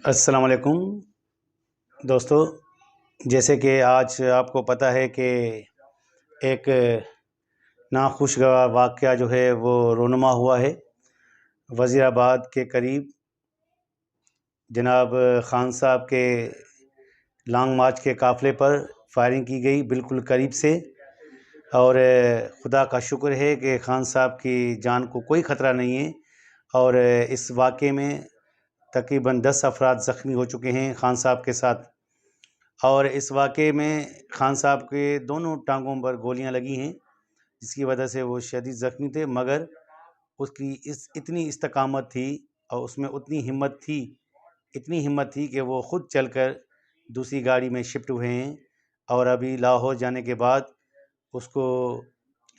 السلام علیکم دوستو، جیسے کہ آج آپ کو پتہ ہے کہ ایک ناخوشگوار واقعہ جو ہے وہ رونما ہوا ہے وزیر آباد کے قریب۔ جناب خان صاحب کے لانگ مارچ کے قافلے پر فائرنگ کی گئی بالکل قریب سے، اور خدا کا شکر ہے کہ خان صاحب کی جان کو کوئی خطرہ نہیں ہے، اور اس واقعے میں تقریباً 10 افراد زخمی ہو چکے ہیں خان صاحب کے ساتھ۔ اور اس واقعے میں خان صاحب کے دونوں ٹانگوں پر گولیاں لگی ہیں، جس کی وجہ سے وہ شدید زخمی تھے، مگر اس کی اتنی استقامت تھی اور اس میں اتنی ہمت تھی کہ وہ خود چل کر دوسری گاڑی میں شفٹ ہوئے ہیں، اور ابھی لاہور جانے کے بعد اس کو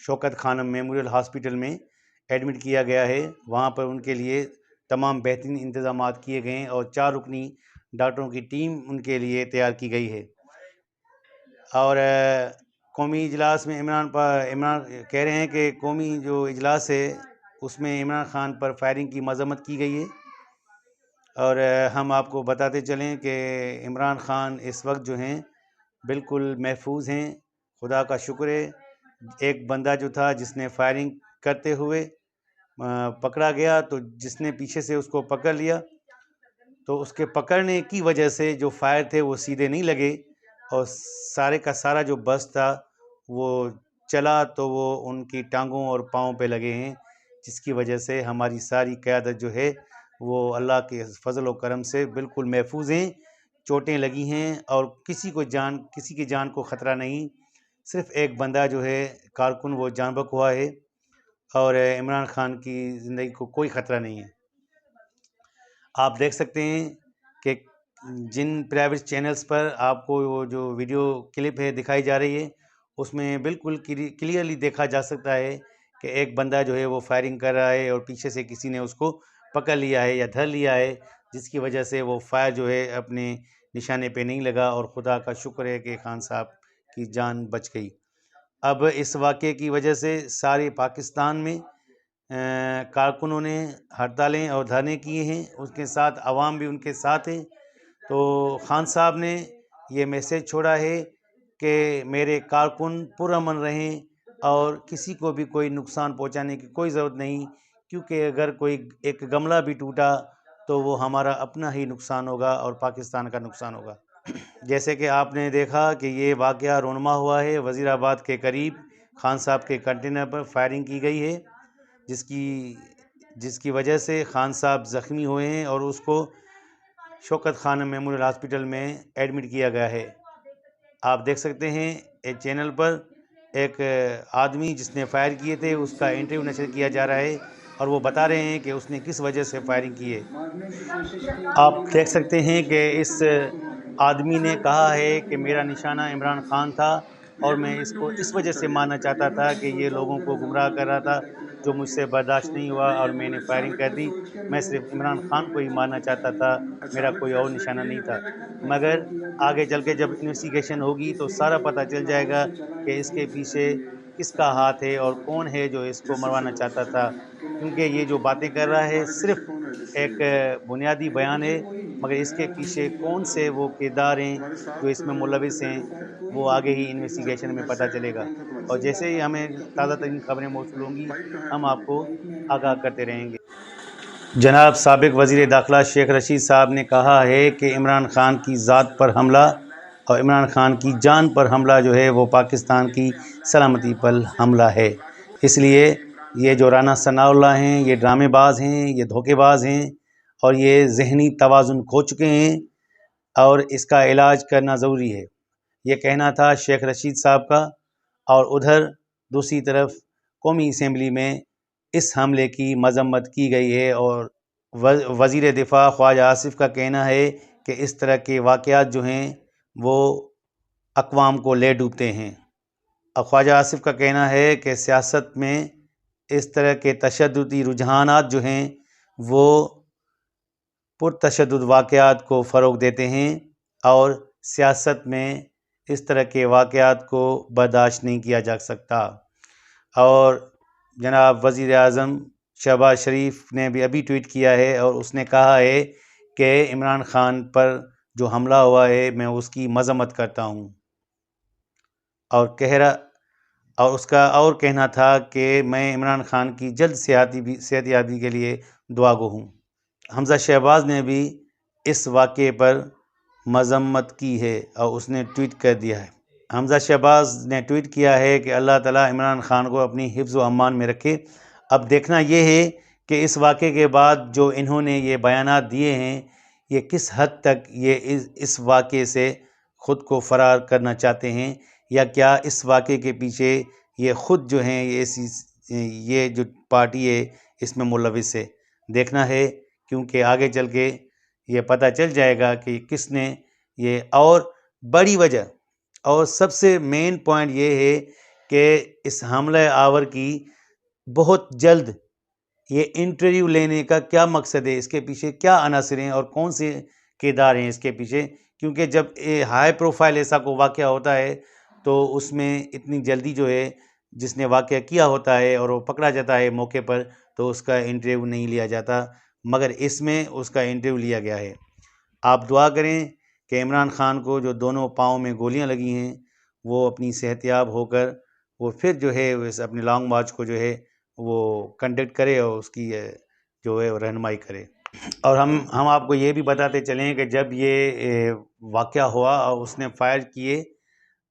شوکت خانم میموریل ہاسپٹل میں ایڈمٹ کیا گیا ہے۔ وہاں پر ان کے لیے تمام بہترین انتظامات کیے گئے ہیں اور 4 رکنی ڈاکٹروں کی ٹیم ان کے لیے تیار کی گئی ہے۔ اور قومی اجلاس میں عمران کہہ رہے ہیں کہ قومی جو اجلاس ہے اس میں عمران خان پر فائرنگ کی مذمت کی گئی ہے، اور ہم آپ کو بتاتے چلیں کہ عمران خان اس وقت جو ہیں بالکل محفوظ ہیں، خدا کا شکر ہے۔ ایک بندہ جو تھا جس نے فائرنگ کرتے ہوئے پکڑا گیا، تو جس نے پیچھے سے اس کو پکڑ لیا، تو اس کے پکڑنے کی وجہ سے جو فائر تھے وہ سیدھے نہیں لگے، اور سارے کا سارا جو بس تھا وہ چلا تو وہ ان کی ٹانگوں اور پاؤں پہ لگے ہیں، جس کی وجہ سے ہماری ساری قیادت جو ہے وہ اللہ کے فضل و کرم سے بالکل محفوظ ہیں، چوٹیں لگی ہیں اور کسی کی جان کو خطرہ نہیں، صرف ایک بندہ جو ہے کارکن وہ جان بحق ہوا ہے، اور عمران خان کی زندگی کو کوئی خطرہ نہیں ہے۔ آپ دیکھ سکتے ہیں کہ جن پرائیویٹ چینلز پر آپ کو وہ جو ویڈیو کلپ ہے دکھائی جا رہی ہے، اس میں بالکل کلیئرلی دیکھا جا سکتا ہے کہ ایک بندہ جو ہے وہ فائرنگ کر رہا ہے اور پیچھے سے کسی نے اس کو پکڑ لیا ہے یا دھر لیا ہے، جس کی وجہ سے وہ فائر جو ہے اپنے نشانے پہ نہیں لگا، اور خدا کا شکر ہے کہ خان صاحب کی جان بچ گئی۔ اب اس واقعے کی وجہ سے سارے پاکستان میں کارکنوں نے ہڑتالیں اور دھرنے کیے ہیں، اس کے ساتھ عوام بھی ان کے ساتھ ہے۔ تو خان صاحب نے یہ میسیج چھوڑا ہے کہ میرے کارکن پرامن رہیں اور کسی کو بھی کوئی نقصان پہنچانے کی کوئی ضرورت نہیں، کیونکہ اگر کوئی ایک گملہ بھی ٹوٹا تو وہ ہمارا اپنا ہی نقصان ہوگا اور پاکستان کا نقصان ہوگا۔ جیسے کہ آپ نے دیکھا کہ یہ واقعہ رونما ہوا ہے وزیر آباد کے قریب، خان صاحب کے کنٹینر پر فائرنگ کی گئی ہے، جس کی وجہ سے خان صاحب زخمی ہوئے ہیں اور اس کو شوکت خانم میموریل ہاسپٹل میں ایڈمٹ کیا گیا ہے۔ آپ دیکھ سکتے ہیں ایک چینل پر ایک آدمی جس نے فائر کیے تھے اس کا انٹرویو نشر کیا جا رہا ہے، اور وہ بتا رہے ہیں کہ اس نے کس وجہ سے فائرنگ کی ہے۔ آپ دیکھ سکتے ہیں کہ اس آدمی نے کہا ہے کہ میرا نشانہ عمران خان تھا، اور میں اس کو اس وجہ سے مارنا چاہتا تھا کہ یہ لوگوں کو گمراہ کر رہا تھا، جو مجھ سے برداشت نہیں ہوا اور میں نے فائرنگ کر دی۔ میں صرف عمران خان کو ہی مارنا چاہتا تھا، میرا کوئی اور نشانہ نہیں تھا۔ مگر آگے چل کے جب انویسٹیگیشن ہوگی تو سارا پتہ چل جائے گا کہ اس کے پیچھے کس کا ہاتھ ہے اور کون ہے جو اس کو مروانا چاہتا تھا، کیونکہ یہ جو باتیں کر رہا ہے صرف ایک بنیادی بیان ہے، مگر اس کے پیچھے کون سے وہ کردار ہیں جو اس میں ملوث ہیں وہ آگے ہی انویسٹیگیشن میں پتہ چلے گا، اور جیسے ہی ہمیں تازہ ترین خبریں موصول ہوں گی ہم آپ کو آگاہ کرتے رہیں گے۔ جناب سابق وزیر داخلہ شیخ رشید صاحب نے کہا ہے کہ عمران خان کی ذات پر حملہ اور عمران خان کی جان پر حملہ جو ہے وہ پاکستان کی سلامتی پر حملہ ہے، اس لیے یہ جو رانا ثناء اللہ ہیں یہ ڈرامے باز ہیں، یہ دھوکے باز ہیں، اور یہ ذہنی توازن کھو چکے ہیں، اور اس کا علاج کرنا ضروری ہے، یہ کہنا تھا شیخ رشید صاحب کا۔ اور ادھر دوسری طرف قومی اسمبلی میں اس حملے کی مذمت کی گئی ہے، اور وزیر دفاع خواجہ آصف کا کہنا ہے کہ اس طرح کے واقعات جو ہیں وہ اقوام کو لے ڈوبتے ہیں۔ خواجہ آصف کا کہنا ہے کہ سیاست میں اس طرح کے تشددی رجحانات جو ہیں وہ پرتشدد واقعات کو فروغ دیتے ہیں، اور سیاست میں اس طرح کے واقعات کو برداشت نہیں کیا جا سکتا۔ اور جناب وزیر اعظم شہباز شریف نے بھی ابھی ٹویٹ کیا ہے، اور اس نے کہا ہے کہ عمران خان پر جو حملہ ہوا ہے میں اس کی مذمت کرتا ہوں، اور اس کا اور کہنا تھا کہ میں عمران خان کی جلد صحت یابی کے لیے دعا گو ہوں۔ حمزہ شہباز نے بھی اس واقعے پر مذمت کی ہے اور اس نے ٹویٹ کر دیا ہے۔ حمزہ شہباز نے ٹویٹ کیا ہے کہ اللہ تعالیٰ عمران خان کو اپنی حفظ و امان میں رکھے۔ اب دیکھنا یہ ہے کہ اس واقعے کے بعد جو انہوں نے یہ بیانات دیے ہیں، یہ کس حد تک یہ اس واقعے سے خود کو فرار کرنا چاہتے ہیں، یا کیا اس واقعے کے پیچھے یہ خود جو ہیں یہ جو پارٹی ہے اس میں ملوث ہے۔ دیکھنا ہے، کیونکہ آگے چل کے یہ پتہ چل جائے گا کہ کس نے یہ، اور بڑی وجہ اور سب سے مین پوائنٹ یہ ہے کہ اس حملہ آور کی بہت جلد یہ انٹرویو لینے کا کیا مقصد ہے، اس کے پیچھے کیا عناصر ہیں اور کون سے کردار ہیں اس کے پیچھے، کیونکہ جب ہائی پروفائل ایسا کو واقعہ ہوتا ہے تو اس میں اتنی جلدی جو ہے جس نے واقعہ کیا ہوتا ہے اور وہ پکڑا جاتا ہے موقع پر تو اس کا انٹرویو نہیں لیا جاتا، مگر اس میں اس کا انٹرویو لیا گیا ہے۔ آپ دعا کریں کہ عمران خان کو جو دونوں پاؤں میں گولیاں لگی ہیں وہ اپنی صحت یاب ہو کر وہ پھر جو ہے اپنے لانگ مارچ کو جو ہے وہ کنڈکٹ کرے اور اس کی جو ہے رہنمائی کرے۔ اور ہم آپ کو یہ بھی بتاتے چلیں کہ جب یہ واقعہ ہوا اور اس نے فائر کیے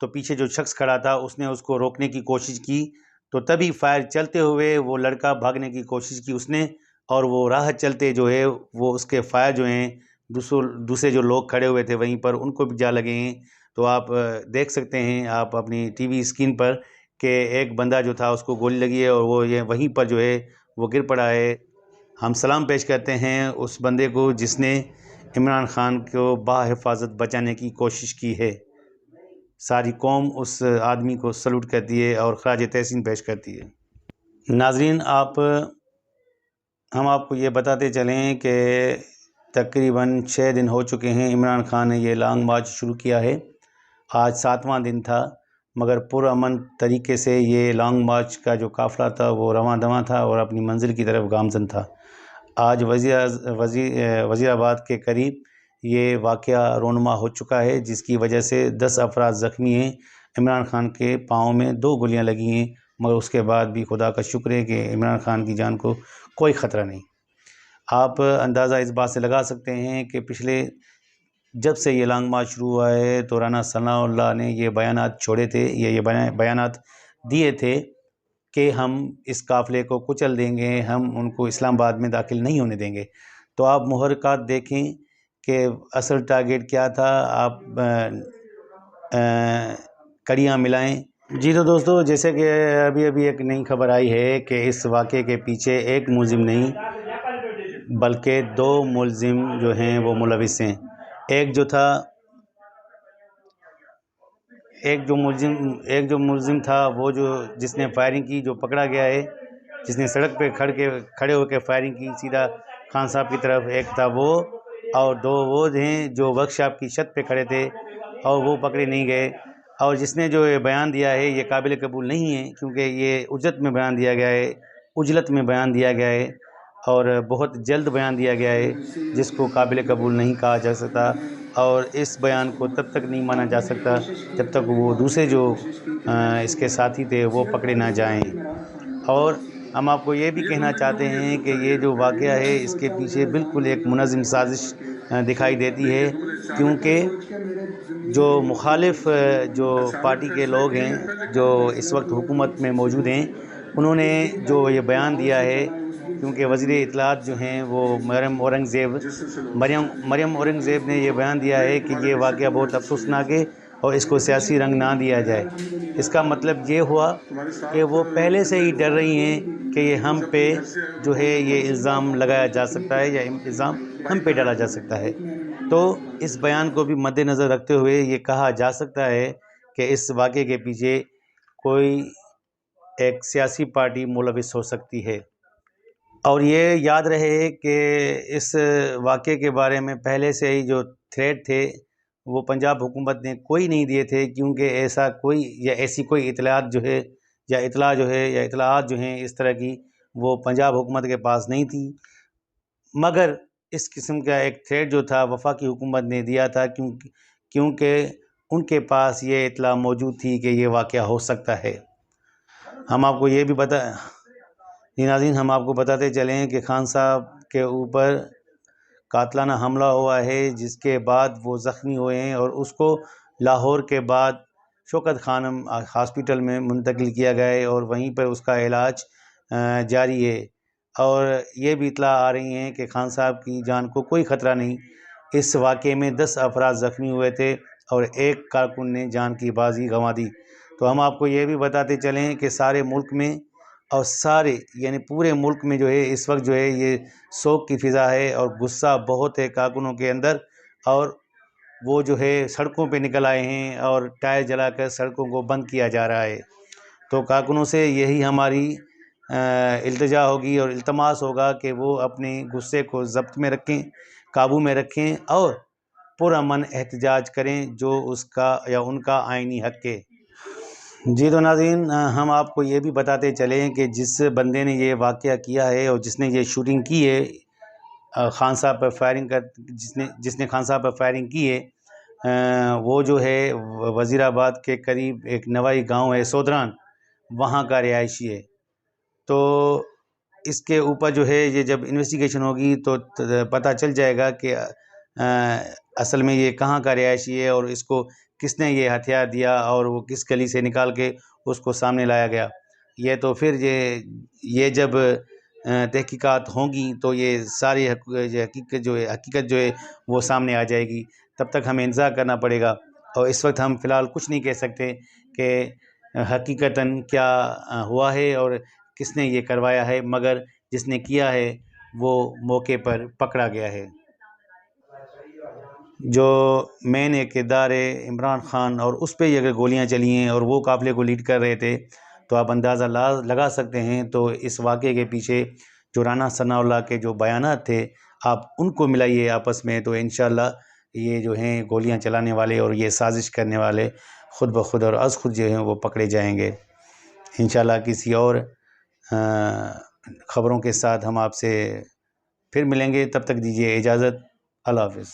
تو پیچھے جو شخص کھڑا تھا اس نے اس کو روکنے کی کوشش کی، تو تبھی فائر چلتے ہوئے وہ لڑکا بھاگنے کی کوشش کی اس نے، اور وہ راہ چلتے جو ہے وہ اس کے فائر جو ہیں دوسرے جو لوگ کھڑے ہوئے تھے وہیں پر ان کو بھی جا لگے ہیں۔ تو آپ دیکھ سکتے ہیں آپ اپنی ٹی وی اسکرین پر کہ ایک بندہ جو تھا اس کو گولی لگی ہے اور وہ وہیں پر جو ہے وہ گر پڑا ہے۔ ہم سلام پیش کرتے ہیں اس بندے کو جس نے عمران خان کو بحفاظت بچانے کی کوشش کی ہے۔ ساری قوم اس آدمی کو سلوٹ کرتی ہے اور خراج تحسین پیش کرتی ہے۔ ناظرین، ہم آپ کو یہ بتاتے چلیں کہ تقریباً 6 دن ہو چکے ہیں عمران خان نے یہ لانگ مارچ شروع کیا ہے۔ آج 7واں دن تھا، مگر پرامن طریقے سے یہ لانگ مارچ کا جو قافلہ تھا وہ رواں دواں تھا اور اپنی منزل کی طرف گامزن تھا۔ آج وزیر آباد کے قریب یہ واقعہ رونما ہو چکا ہے، جس کی وجہ سے 10 افراد زخمی ہیں۔ عمران خان کے پاؤں میں 2 گولیاں لگی ہیں، مگر اس کے بعد بھی خدا کا شکر ہے کہ عمران خان کی جان کو کوئی خطرہ نہیں۔ آپ اندازہ اس بات سے لگا سکتے ہیں کہ جب سے یہ لانگ مارچ شروع ہوا ہے تو رانا ثناء اللہ نے یہ بیانات چھوڑے تھے، یہ بیانات دیے تھے کہ ہم اس قافلے کو کچل دیں گے، ہم ان کو اسلام آباد میں داخل نہیں ہونے دیں گے۔ تو آپ محرکات دیکھیں کہ اصل ٹارگیٹ کیا تھا، آپ کڑیاں ملائیں۔ جی تو دوستو، جیسے کہ ابھی ایک نئی خبر آئی ہے کہ اس واقعے کے پیچھے ایک ملزم نہیں بلکہ 2 ملزم جو ہیں وہ ملوث ہیں۔ ایک جو ملزم تھا وہ جس نے فائرنگ کی، جو پکڑا گیا ہے، جس نے سڑک پہ کھڑے ہو کے فائرنگ کی سیدھا خان صاحب کی طرف، ایک تھا وہ، اور 2 وہ ہیں جو ورک شاپ کی چھت پہ کھڑے تھے اور وہ پکڑے نہیں گئے۔ اور جس نے جو یہ بیان دیا ہے یہ قابل قبول نہیں ہے، کیونکہ یہ اجلت میں بیان دیا گیا ہے اور بہت جلد بیان دیا گیا ہے، جس کو قابل قبول نہیں کہا جا سکتا، اور اس بیان کو تب تک نہیں مانا جا سکتا جب تک وہ دوسرے جو اس کے ساتھی تھے وہ پکڑے نہ جائیں۔ اور ہم آپ کو یہ بھی کہنا چاہتے ہیں کہ یہ جو واقعہ ہے اس کے پیچھے بالکل ایک منظم سازش دکھائی دیتی ہے، کیونکہ جو مخالف جو پارٹی کے لوگ ہیں جو اس وقت حکومت میں موجود ہیں، انہوں نے جو یہ بیان دیا ہے، کیونکہ وزیر اطلاعات جو ہیں وہ مریم اورنگزیب نے یہ بیان دیا ہے کہ یہ واقعہ بہت افسوسناک ہے اور اس کو سیاسی رنگ نہ دیا جائے۔ اس کا مطلب یہ ہوا کہ وہ پہلے سے ہی ڈر رہی ہیں کہ یہ ہم پہ جو ہے یہ الزام لگایا جا سکتا ہے یا الزام ہم پہ ڈالا جا سکتا ہے۔ تو اس بیان کو بھی مد نظر رکھتے ہوئے یہ کہا جا سکتا ہے کہ اس واقعے کے پیچھے کوئی ایک سیاسی پارٹی ملوث ہو سکتی ہے۔ اور یہ یاد رہے کہ اس واقعے کے بارے میں پہلے سے ہی جو تھریٹ تھے وہ پنجاب حکومت نے کوئی نہیں دیے تھے، کیونکہ ایسی کوئی اطلاعات جو ہیں اس طرح کی وہ پنجاب حکومت کے پاس نہیں تھی۔ مگر اس قسم کا ایک تھریٹ جو تھا وفاقی حکومت نے دیا تھا، کیونکہ ان کے پاس یہ اطلاع موجود تھی کہ یہ واقعہ ہو سکتا ہے۔ ہم آپ کو یہ بھی ناظرین ہم آپ کو بتاتے چلیں کہ خان صاحب کے اوپر قاتلانہ حملہ ہوا ہے، جس کے بعد وہ زخمی ہوئے ہیں اور اس کو لاہور کے بعد شوکت خانم ہاسپٹل میں منتقل کیا گیا ہے اور وہیں پر اس کا علاج جاری ہے۔ اور یہ بھی اطلاع آ رہی ہیں کہ خان صاحب کی جان کو کوئی خطرہ نہیں۔ اس واقعے میں 10 افراد زخمی ہوئے تھے اور ایک کارکن نے جان کی بازی گنوا دی۔ تو ہم آپ کو یہ بھی بتاتے چلیں کہ سارے ملک میں اور یعنی پورے ملک میں جو ہے اس وقت جو ہے یہ سوگ کی فضا ہے اور غصہ بہت ہے کارکنوں کے اندر، اور وہ جو ہے سڑکوں پہ نکل آئے ہیں اور ٹائر جلا کر سڑکوں کو بند کیا جا رہا ہے۔ تو کارکنوں سے یہی ہماری التجا ہوگی اور التماس ہوگا کہ وہ اپنے غصے کو ضبط میں رکھیں، قابو میں رکھیں اور پرامن احتجاج کریں جو اس کا یا ان کا آئینی حق ہے۔ جی تو ناظرین ہم آپ کو یہ بھی بتاتے چلیں کہ جس بندے نے یہ واقعہ کیا ہے اور جس نے یہ شوٹنگ کی ہے خان صاحب پر فائرنگ جس نے خان صاحب پر فائرنگ کی ہے وہ جو ہے وزیر آباد کے قریب ایک نوائی گاؤں ہے سودران، وہاں کا رہائشی ہے۔ تو اس کے اوپر جو ہے یہ جب انویسٹیگیشن ہوگی تو پتہ چل جائے گا کہ اصل میں یہ کہاں کا رہائشی ہے اور اس کو کس نے یہ ہتھیار دیا اور وہ کس گلی سے نکال کے اس کو سامنے لایا گیا۔ یہ تو پھر یہ جب تحقیقات ہوں گی تو یہ ساری حقیقت جو ہے وہ سامنے آ جائے گی۔ تب تک ہمیں انتظار کرنا پڑے گا اور اس وقت ہم فی الحال کچھ نہیں کہہ سکتے کہ حقیقتاً کیا ہوا ہے اور کس نے یہ کروایا ہے، مگر جس نے کیا ہے وہ موقع پر پکڑا گیا ہے۔ جو مین ایک کردار ہے عمران خان، اور اس پہ اگر گولیاں چلی ہیں اور وہ قافلے کو لیڈ کر رہے تھے تو آپ اندازہ لگا سکتے ہیں۔ تو اس واقعے کے پیچھے جو رانا ثناء اللہ کے جو بیانات تھے آپ ان کو ملائیے آپس میں، تو انشاءاللہ یہ جو ہیں گولیاں چلانے والے اور یہ سازش کرنے والے خود بخود اور از خود جو ہیں وہ پکڑے جائیں گے انشاءاللہ۔ کسی اور خبروں کے ساتھ ہم آپ سے پھر ملیں گے، تب تک دیجیے اجازت، اللہ حافظ۔